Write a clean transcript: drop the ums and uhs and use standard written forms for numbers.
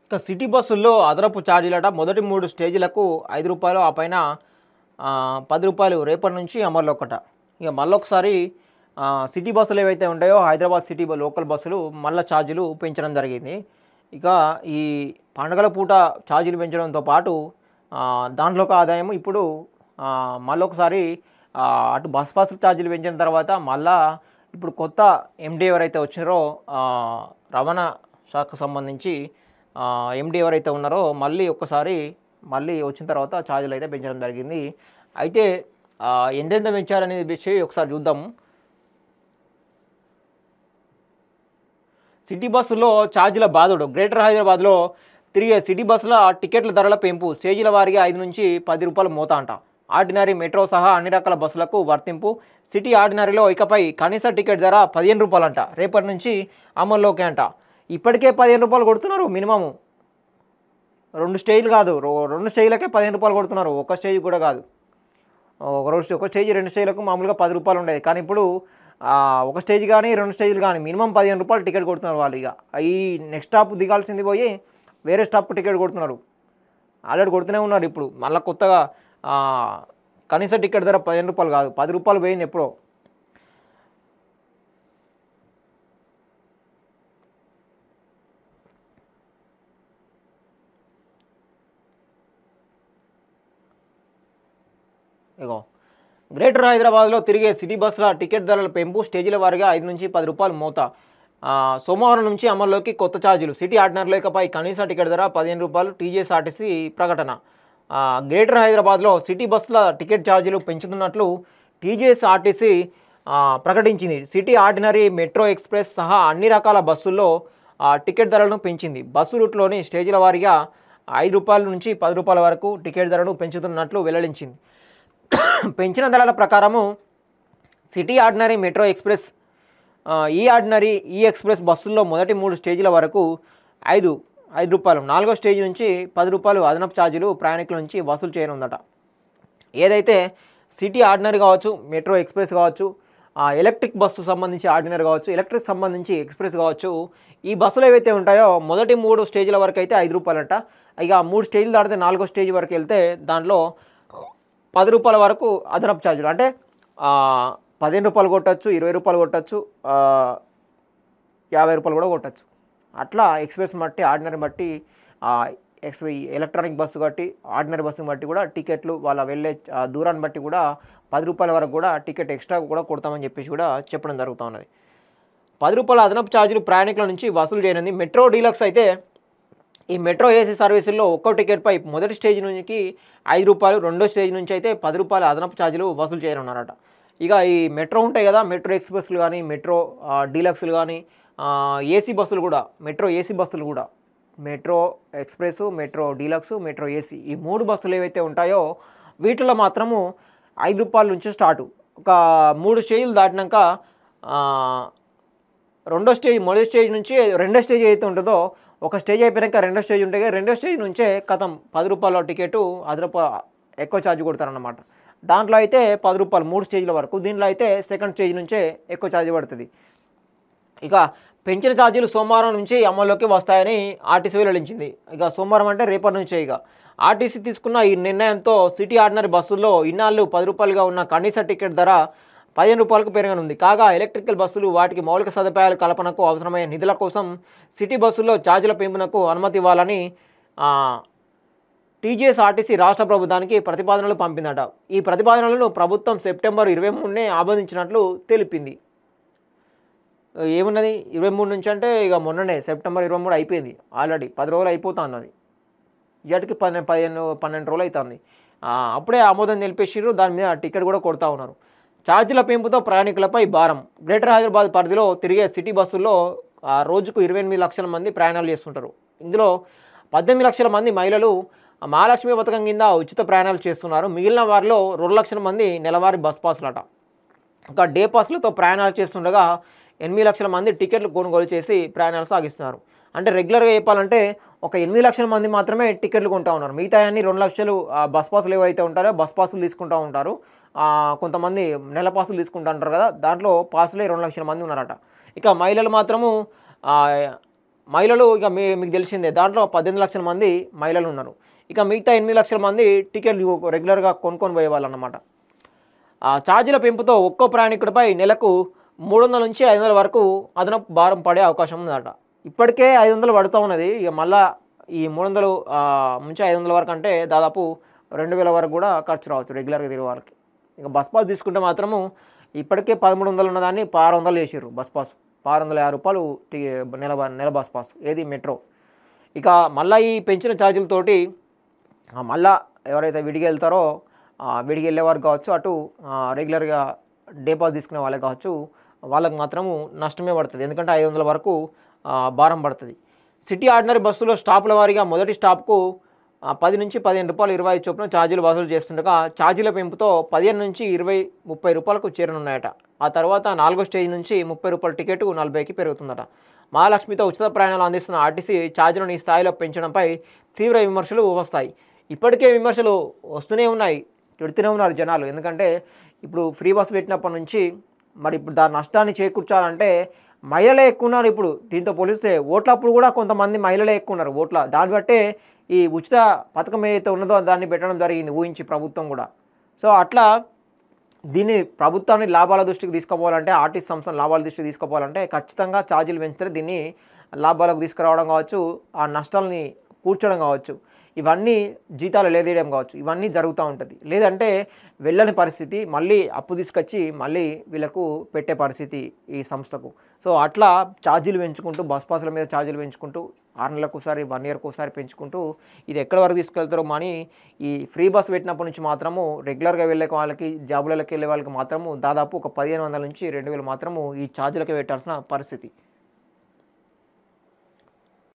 ఇక సిటీ బస్సుల్లో అదనపు ఛార్జీలట మొదటి 3 స్టేజీలకు రూ. 5 ఆ పైన రూ. 10 రేపటి నుంచి అమల్లోకట. ఇక మళ్ళొకసారి సిటీ బస్సులు ఏవైతే ఉంటాయో హైదరాబాద్ సిటీ లోకల్ బస్సులు మళ్ళా ఛార్జీలు పెంచడం జరిగింది. ఇక ఈ పండుగల పూట ఛార్జీలు పెంచడంతో పాటు దాంట్లోకి ఆదాయం ఇప్పుడు మళ్ళొకసారి అటు బస్ పాస్ ఛార్జీలు పెంచిన తర్వాత మళ్ళా ఇప్పుడు కొత్త ఎండీ ఎవరైతే వచ్చారో రవాణా శాఖకు సంబంధించి ఎండీ ఎవరైతే ఉన్నారో మళ్ళీ వచ్చిన తర్వాత ఛార్జీలు అయితే పెంచడం జరిగింది. అయితే ఎంతెంత పెంచారనేది విషయం ఒకసారి చూద్దాము. సిటీ బస్సులో ఛార్జీల బాధుడు. గ్రేటర్ హైదరాబాద్లో తిరిగే సిటీ బస్సుల టికెట్ల ధరల పెంపు. స్టేజీల వారీగా 5 నుంచి రూ. 10 మోత అంట. ఆర్డినరీ, మెట్రో సహా అన్ని రకాల బస్సులకు వర్తింపు. సిటీ ఆర్డినరీలో ఇకపై కనీస టికెట్ ధర రూ. 15 అంట. రేపటి నుంచి అమల్లోకి అంట. ఇప్పటికే రూ. 15 కొడుతున్నారు మినిమము. 2 స్టేజ్లు కాదు, 2 స్టేజ్లకే రూ. 15 కొడుతున్నారు. ఒక స్టేజ్ కూడా కాదు. ఒక స్టేజ్ 2 స్టేజ్లకు మామూలుగా రూ. 10 ఉండేది. కానీ ఇప్పుడు ఒక స్టేజ్ కానీ 2 స్టేజ్లు కానీ మినిమం రూ. 15 టికెట్ కొడుతున్నారు వాళ్ళు. ఇక ఈ నెక్స్ట్ స్టాప్ దిగాల్సింది పోయి వేరే స్టాప్ టికెట్ కొడుతున్నారు. ఆల్రెడీ కొడుతూనే ఉన్నారు. ఇప్పుడు మళ్ళీ కొత్తగా కనీస టికెట్ ధర రూ. 15 కాదు, రూ. 10 పోయింది ఎప్పుడో. ఇగో గ్రేటర్ హైదరాబాద్లో తిరిగే సిటీ బస్సుల టికెట్ ధరల పెంపు. స్టేజీల వారీగా 5 నుంచి రూ. 10 మోత. సోమవారం నుంచి అమల్లోకి కొత్త ఛార్జీలు. సిటీ ఆర్డినరీలో ఇకపై కనీస టికెట్ ధర రూ. 15. టీజీఎస్ఆర్టీసీ ప్రకటన. గ్రేటర్ హైదరాబాద్లో సిటీ బస్సుల టికెట్ ఛార్జీలు పెంచుతున్నట్లు టీజీఎస్ఆర్టీసీ ప్రకటించింది. సిటీ ఆర్డినరీ, మెట్రో, ఎక్స్ప్రెస్ సహా అన్ని రకాల బస్సుల్లో టికెట్ ధరలను పెంచింది. బస్సు రూట్లోని స్టేజీల వారీగా రూ. 5 నుంచి రూ. 10 వరకు టికెట్ ధరను పెంచుతున్నట్లు వెల్లడించింది. పెంచిన ధరల ప్రకారము సిటీ ఆర్డినరీ, మెట్రో, ఎక్స్ప్రెస్, ఈ ఆర్డినరీ, ఈ ఎక్స్ప్రెస్ బస్సుల్లో మొదటి 3 స్టేజీల వరకు రూ. 5, 4వ స్టేజ్ నుంచి రూ. 10 అదనపు ఛార్జీలు ప్రయాణికుల నుంచి వసూలు చేయనుందట. ఏదైతే సిటీ ఆర్డినరీ కావచ్చు, మెట్రో, ఎక్స్ప్రెస్ కావచ్చు, ఎలక్ట్రిక్ బస్సు సంబంధించి ఆర్డినరీ కావచ్చు, ఎలక్ట్రిక్ సంబంధించి ఎక్స్ప్రెస్ కావచ్చు, ఈ బస్సులు ఏవైతే ఉంటాయో మొదటి 3 స్టేజీల వరకు అయితే రూ. 5 అంట. ఇక 3 స్టేజ్లు దాటితే 4వ స్టేజ్ వరకు వెళ్తే దాంట్లో రూ. 10 వరకు అదనపు ఛార్జీలు. అంటే రూ. 15 కొట్టచ్చు, రూ. 20 కొట్టచ్చు, రూ. 50 కూడా కొట్టచ్చు. అట్లా ఎక్స్ప్రెస్ బట్టి, ఆర్డినరీ బట్టి, ఎలక్ట్రానిక్ బస్సు బట్టి, ఆర్డినరీ బస్సుని బట్టి కూడా టికెట్లు వాళ్ళ వెళ్ళే దూరాన్ని బట్టి కూడా రూ. 10 వరకు కూడా టికెట్ ఎక్స్ట్రా కూడా కొడతామని చెప్పేసి కూడా చెప్పడం జరుగుతూ ఉన్నది. రూ. 10 అదనపు ఛార్జీలు ప్రయాణికుల నుంచి వసూలు చేయనుంది. మెట్రో డీలక్స్ అయితే ఈ మెట్రో ఏసీ సర్వీసుల్లో ఒక్కో టికెట్పై మొదటి స్టేజ్ నుంచి రూ. 5, రెండో స్టేజ్ నుంచి అయితే రూ. 10 అదనపు ఛార్జీలు వసూలు చేయనున్నారట. ఇక ఈ మెట్రో ఉంటాయి కదా, మెట్రో ఎక్స్ప్రెస్లు కానీ, మెట్రో డీలక్స్లు కానీ, ఏసీ బస్సులు కూడా, మెట్రో ఏసీ బస్సులు కూడా, metro express, metro deluxe, metro AC, ఈ 3 బస్సులు ఏవైతే ఉంటాయో వీటిలో మాత్రము రూ. 5 నుంచి స్టార్టు. ఒక 3 స్టేజ్లు దాటినాక మొదటి స్టేజ్ నుంచి రెండో స్టేజ్ ఏదైతే ఉంటుందో, ఒక స్టేజ్ అయిపోయాక రెండో స్టేజ్ ఉంటాయి కదా, రెండో స్టేజ్ నుంచే కథం రూ. 10 టికెట్ అదనపు ఎక్కువ ఛార్జ్ కొడతారన్నమాట. దాంట్లో అయితే రూ. 10 3 స్టేజ్ల వరకు, దీంట్లో అయితే సెకండ్ స్టేజ్ నుంచే ఎక్కువ ఛార్జ్ పడుతుంది. ఇక పెంచిన ఛార్జీలు సోమవారం నుంచి అమల్లోకి వస్తాయని ఆర్టీసీ వెల్లడించింది. ఇక సోమవారం అంటే రేపటి నుంచే. ఇక ఆర్టీసీ తీసుకున్న ఈ నిర్ణయంతో సిటీ ఆర్డినరీ బస్సుల్లో ఇన్నాళ్ళు రూ. 10గా ఉన్న కనీస టికెట్ ధర రూ. 15కు పెరగనుంది. కాగా ఎలక్ట్రికల్ బస్సులు, వాటికి మౌలిక సదుపాయాల కల్పనకు అవసరమయ్యే నిధుల కోసం సిటీ బస్సుల్లో ఛార్జీల పెంపునకు అనుమతి ఇవ్వాలని టీజీఎస్ఆర్టీసీ రాష్ట్ర ప్రభుత్వానికి ప్రతిపాదనలు పంపిందట. ఈ ప్రతిపాదనలను ప్రభుత్వం సెప్టెంబర్ 23నే ఆమోదించినట్లు తెలిపింది. ఏమున్నది 23 నుంచి అంటే ఇక మొన్ననే సెప్టెంబర్ 23 అయిపోయింది. ఆల్రెడీ 10 రోజులు అయిపోతా ఉన్నది. ఇప్పటికి 12 రోజులు అవుతుంది. అప్పుడే ఆమోదం తెలిపేసిర్రు. దాని మీద టికెట్ కూడా కొడతా ఉన్నారు. ఛార్జీల పెంపుతో ప్రయాణికులపై భారం. గ్రేటర్ హైదరాబాద్ పరిధిలో తిరిగే సిటీ బస్సుల్లో రోజుకు 28 లక్షల మంది ప్రయాణాలు చేస్తుంటారు. ఇందులో 18 లక్షల మంది మహిళలు మహాలక్ష్మి పథకం కింద ఉచిత ప్రయాణాలు చేస్తున్నారు. మిగిలిన వారిలో 2 లక్షల మంది నెలవారీ బస్ పాసులట. ఇంకా డే పాసులతో ప్రయాణాలు చేస్తుండగా 8 లక్షల మంది టికెట్లు కొనుగోలు చేసి ప్రయాణాలు సాగిస్తున్నారు. అంటే రెగ్యులర్గా చెప్పాలంటే ఒక 8 లక్షల మంది మాత్రమే టికెట్లు కొంటూ ఉన్నారు. మిగతా అన్ని 2 లక్షలు బస్ పాసులు ఏవైతే ఉంటారో బస్ పాసులు తీసుకుంటూ ఉంటారు. కొంతమంది నెల పాసులు తీసుకుంటూ ఉంటారు కదా, దాంట్లో పాసులే 2 లక్షల మంది ఉన్నారట. ఇక మహిళలు మాత్రము మహిళలు ఇక మీకు తెలిసిందే, దాంట్లో 18 లక్షల మంది మహిళలు ఉన్నారు. ఇక మిగతా 8 లక్షల మంది టికెట్లు రెగ్యులర్గా కొనుక్కొని పోయేవాళ్ళు అన్నమాట. ఆ ఛార్జీల పెంపుతో ఒక్కో ప్రయాణికుడిపై నెలకు 300 నుంచి 500 వరకు అదనపు భారం పడే అవకాశం ఉందట. ఇప్పటికే 500 పడుతూ ఉన్నది. ఇక మళ్ళా ఈ 300 నుంచి 500 వరకు అంటే దాదాపు 2000 వరకు కూడా ఖర్చు రావచ్చు రెగ్యులర్గా తిరిగే వాళ్ళకి. ఇక బస్ పాస్ తీసుకుంటే మాత్రము ఇప్పటికే 1300 ఉన్నదాన్ని 600 చేసారు బస్ పాస్. 650 రూపాయలు నెల బస్ పాస్, ఏది మెట్రో. ఇక మళ్ళీ ఈ పెంచిన ఛార్జీలతోటి మళ్ళా ఎవరైతే విడిగా వెళ్తారో విడిగా వెళ్ళేవారు కావచ్చు, అటు రెగ్యులర్గా డే పాస్ తీసుకునే వాళ్ళే కావచ్చు, వాళ్ళకు మాత్రము నష్టమే పడుతుంది. ఎందుకంటే 500 వరకు భారం పడుతుంది. సిటీ ఆర్డినరీ బస్సులో స్టాపుల వారీగా మొదటి స్టాప్కు 10 నుంచి 15 రూపాయలు 25 చొప్పున ఛార్జీలు వసూలు చేస్తుండగా ఛార్జీల పెంపుతో 15 నుంచి 20-30 రూపాయలకు చేరనున్నాయట. ఆ తర్వాత 4వ స్టేజ్ నుంచి 30 రూపాయల టికెట్ 40కి పెరుగుతుందట. మహాలక్ష్మితో ఉచిత ప్రయాణాలు అందిస్తున్న ఆర్టీసీ ఛార్జీలను ఈ స్థాయిలో పెంచడంపై తీవ్ర విమర్శలు వస్తాయి. ఇప్పటికే విమర్శలు వస్తూనే ఉన్నాయి, తిడుతూనే ఉన్నారు జనాలు. ఎందుకంటే ఇప్పుడు ఫ్రీ బస్ పెట్టినప్పటి నుంచి మరి ఇప్పుడు దాని నష్టాన్ని చేకూర్చాలంటే మహిళలే ఎక్కువ ఉన్నారు. ఇప్పుడు దీంతో పోలిస్తే ఓట్లప్పుడు కూడా కొంతమంది మహిళలే ఎక్కువ ఉన్నారు ఓట్ల. దాన్ని బట్టే ఈ ఉచిత పథకం ఏదైతే ఉన్నదో దాన్ని పెట్టడం జరిగింది ఊహించి ప్రభుత్వం కూడా. సో అట్లా దీన్ని ప్రభుత్వాన్ని లాభాల దృష్టికి తీసుకుపోవాలంటే, ఆర్టీసీ సంస్థను లాభాల దృష్టికి తీసుకుపోవాలంటే ఖచ్చితంగా ఛార్జీలు పెంచితే దీన్ని లాభాలకు తీసుకురావడం కావచ్చు, ఆ నష్టాలని కూర్చడం కావచ్చు, ఇవన్నీ జీతాలు లేదేయడం కావచ్చు, ఇవన్నీ జరుగుతూ ఉంటుంది. లేదంటే వెళ్ళని పరిస్థితి, మళ్ళీ అప్పు తీసుకొచ్చి మళ్ళీ వీళ్ళకు పెట్టే పరిస్థితి ఈ సంస్థకు. సో అట్లా ఛార్జీలు పెంచుకుంటూ, బస్ పాసుల మీద ఛార్జీలు పెంచుకుంటూ 6 నెలలకు ఒకసారి 1 ఇయర్కి ఒకసారి పెంచుకుంటూ ఇది ఎక్కడి వరకు తీసుకెళ్తారో. కానీ ఈ ఫ్రీ బస్ పెట్టినప్పటి నుంచి మాత్రము రెగ్యులర్గా వెళ్ళే వాళ్ళకి, జాబులకి వెళ్ళే వాళ్ళకి మాత్రము దాదాపు ఒక 1500 నుంచి 2000 మాత్రము ఈ ఛార్జీలకే పెట్టాల్సిన పరిస్థితి.